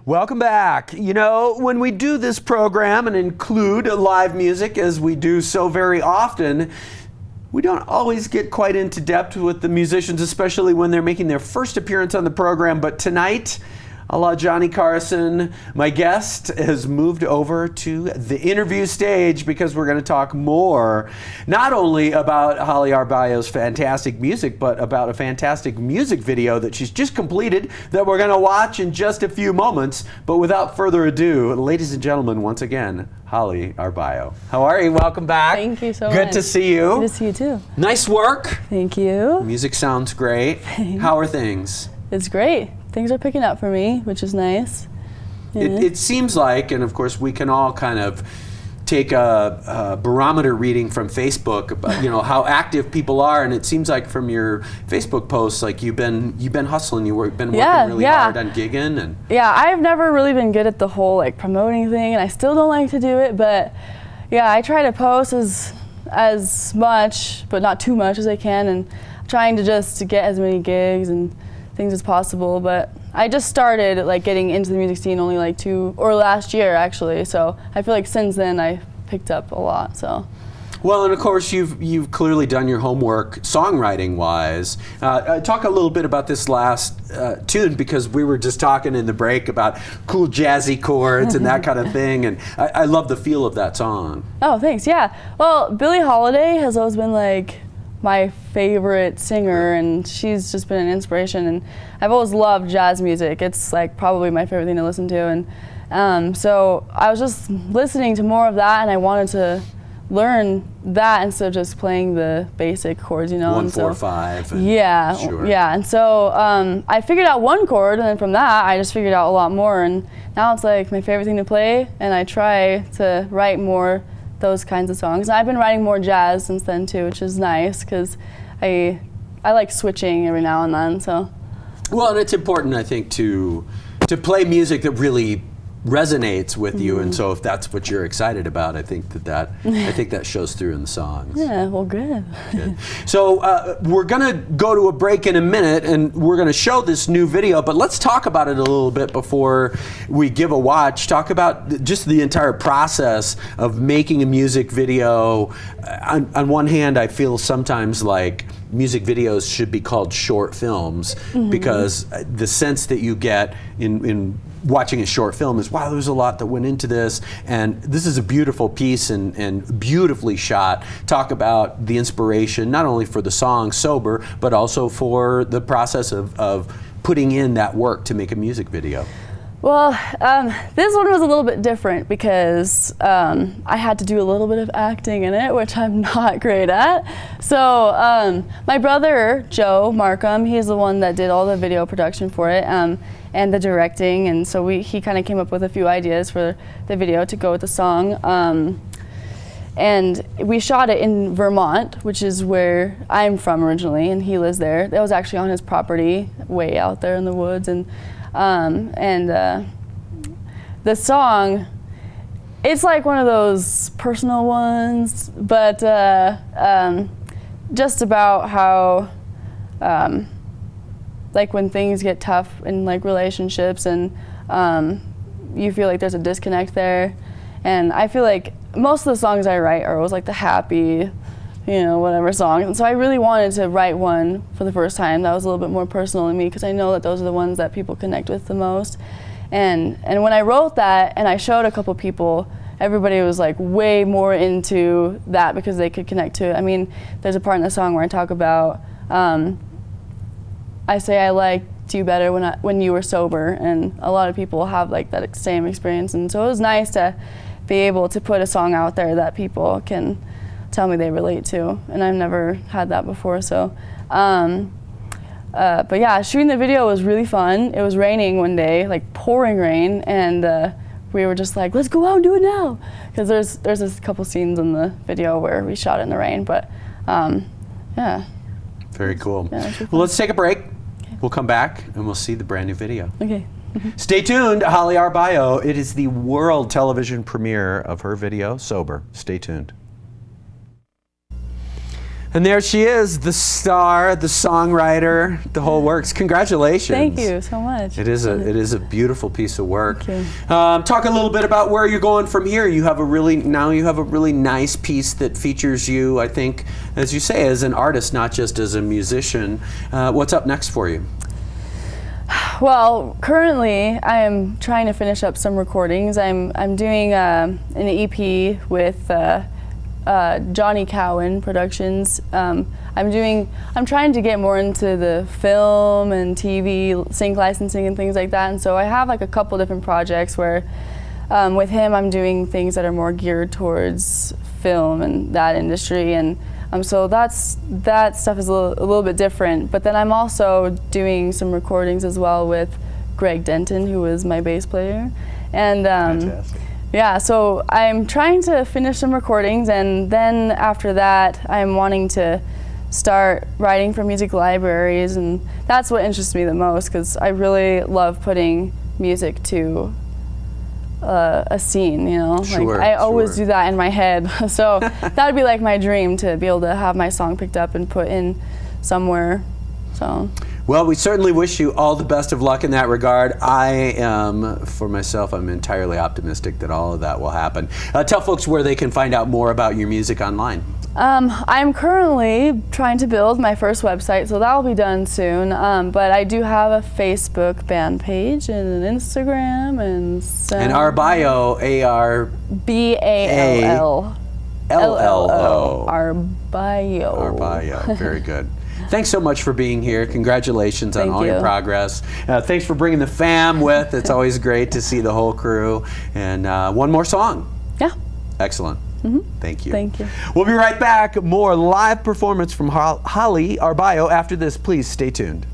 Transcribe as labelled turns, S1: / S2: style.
S1: Welcome back. You know, when we do this program and include live music, as we do so very often, we don't always get quite into depth with the musicians, especially when they're making their first appearance on the program. But tonight, a la Johnny Carson, my guest has moved over to the interview stage because we're going to talk more, not only about Holly Arballo's fantastic music, but about a fantastic music video that she's just completed that we're going to watch in just a few moments. But without further ado, ladies and gentlemen, once again, Holly Arballo. How are you? Welcome back.
S2: Thank you so much.
S1: Good to see you.
S2: Good to see you too.
S1: Nice work.
S2: Thank you.
S1: Music sounds great.
S2: Thanks.
S1: How are things?
S2: It's great. Things are picking up for me, which is nice. Yeah.
S1: It seems like, and of course we can all kind of take a barometer reading from Facebook about, you know, how active people are, and it seems like from your Facebook posts, like you've been hustling, you've been working really hard on gigging. And
S2: yeah, I've never really been good at the whole like promoting thing, and I still don't like to do it, but yeah, I try to post as much, but not too much as I can, and trying to just get as many gigs and things as possible. But I just started like getting into the music scene only like last year actually, so I feel like since then I picked up a lot. So
S1: well, and of course you've clearly done your homework songwriting wise. Talk a little bit about this last tune, because we were just talking in the break about cool jazzy chords and that kind of thing, and I love the feel of that song.
S2: Oh, thanks. Yeah, well, Billie Holiday has always been like my favorite singer, and she's just been an inspiration, and I've always loved jazz music. It's like probably my favorite thing to listen to, and so I was just listening to more of that, and I wanted to learn that instead of just playing the basic chords, you know.
S1: 1, 4, 5.
S2: Yeah,
S1: sure.
S2: Yeah, and so I figured out one chord, and then from that I just figured out a lot more, and now it's like my favorite thing to play, and I try to write more those kinds of songs. And I've been writing more jazz since then too, which is nice because I like switching every now and then. So
S1: well, and it's important, I think, to play music that really resonates with you, and so if that's what you're excited about, I think that shows through in the songs.
S2: Yeah, well, good.
S1: So we're gonna go to a break in a minute, and we're gonna show this new video, but let's talk about it a little bit before we give a watch. Talk about just the entire process of making a music video. On one hand, I feel sometimes like music videos should be called short films, because the sense that you get in watching a short film is, wow, there's a lot that went into this, and this is a beautiful piece and beautifully shot. Talk about the inspiration, not only for the song Sober, but also for the process of putting in that work to make a music video.
S2: Well, this one was a little bit different because I had to do a little bit of acting in it, which I'm not great at. So my brother, Joe Markham, he's the one that did all the video production for it and the directing, and so he kind of came up with a few ideas for the video to go with the song. And we shot it in Vermont, which is where I'm from originally, and he lives there. That was actually on his property, way out there in the woods. And the song, it's like one of those personal ones, but just about how like when things get tough in like relationships, and you feel like there's a disconnect there, and I feel like most of the songs I write are always like the happy, you know, whatever song. And so I really wanted to write one for the first time that was a little bit more personal to me, because I know that those are the ones that people connect with the most. And when I wrote that and I showed a couple people, everybody was like way more into that because they could connect to it. I mean, there's a part in the song where I talk about, I say I liked you better when you were sober, and a lot of people have like that same experience. And so it was nice to be able to put a song out there that people can tell me they relate to, and I've never had that before. So but yeah, shooting the video was really fun. It was raining one day, like pouring rain, and we were just like, let's go out and do it now, because there's a couple scenes in the video where we shot it in the rain. But yeah,
S1: very cool.
S2: Yeah,
S1: well, let's take a break. Okay. We'll come back and we'll see the brand new video.
S2: Okay.
S1: Stay tuned. Holly Arballo. It is the world television premiere of her video Sober. Stay tuned. And there she is, the star, the songwriter, the whole works. Congratulations.
S2: Thank you so much.
S1: It is a beautiful piece of work.
S2: Thank you.
S1: Talk a little bit about where you're going from here. You have a really nice piece that features you, I think, as you say, as an artist, not just as a musician. What's up next for you?
S2: Well, currently I am trying to finish up some recordings. I'm doing an EP with Johnny Cowan Productions. I'm trying to get more into the film and TV sync licensing and things like that. And so I have like a couple different projects where with him I'm doing things that are more geared towards film and that industry. And so that stuff is a little bit different. But then I'm also doing some recordings as well with Greg Denton, who is my bass player. And
S1: Fantastic.
S2: yeah, so I'm trying to finish some recordings, and then after that I'm wanting to start writing for music libraries, and that's what interests me the most, because I really love putting music to a scene, you know.
S1: Sure,
S2: like I always
S1: sure.
S2: do that in my head. So that would be like my dream, to be able to have my song picked up and put in somewhere. So.
S1: Well, we certainly wish you all the best of luck in that regard. I am, for myself, I'm entirely optimistic that all of that will happen. Tell folks where they can find out more about your music online.
S2: I'm currently trying to build my first website, so that will be done soon. But I do have a Facebook band page and an Instagram and
S1: Arballo,
S2: Balllo. Arballo.
S1: Arballo, very good. Thanks so much for being here. Congratulations on all your progress. Thanks for bringing the fam with. It's always great to see the whole crew. And one more song.
S2: Yeah.
S1: Excellent. Thank you.
S2: Thank you.
S1: We'll be right back. More live performance from Holly Arballo after this. Please stay tuned.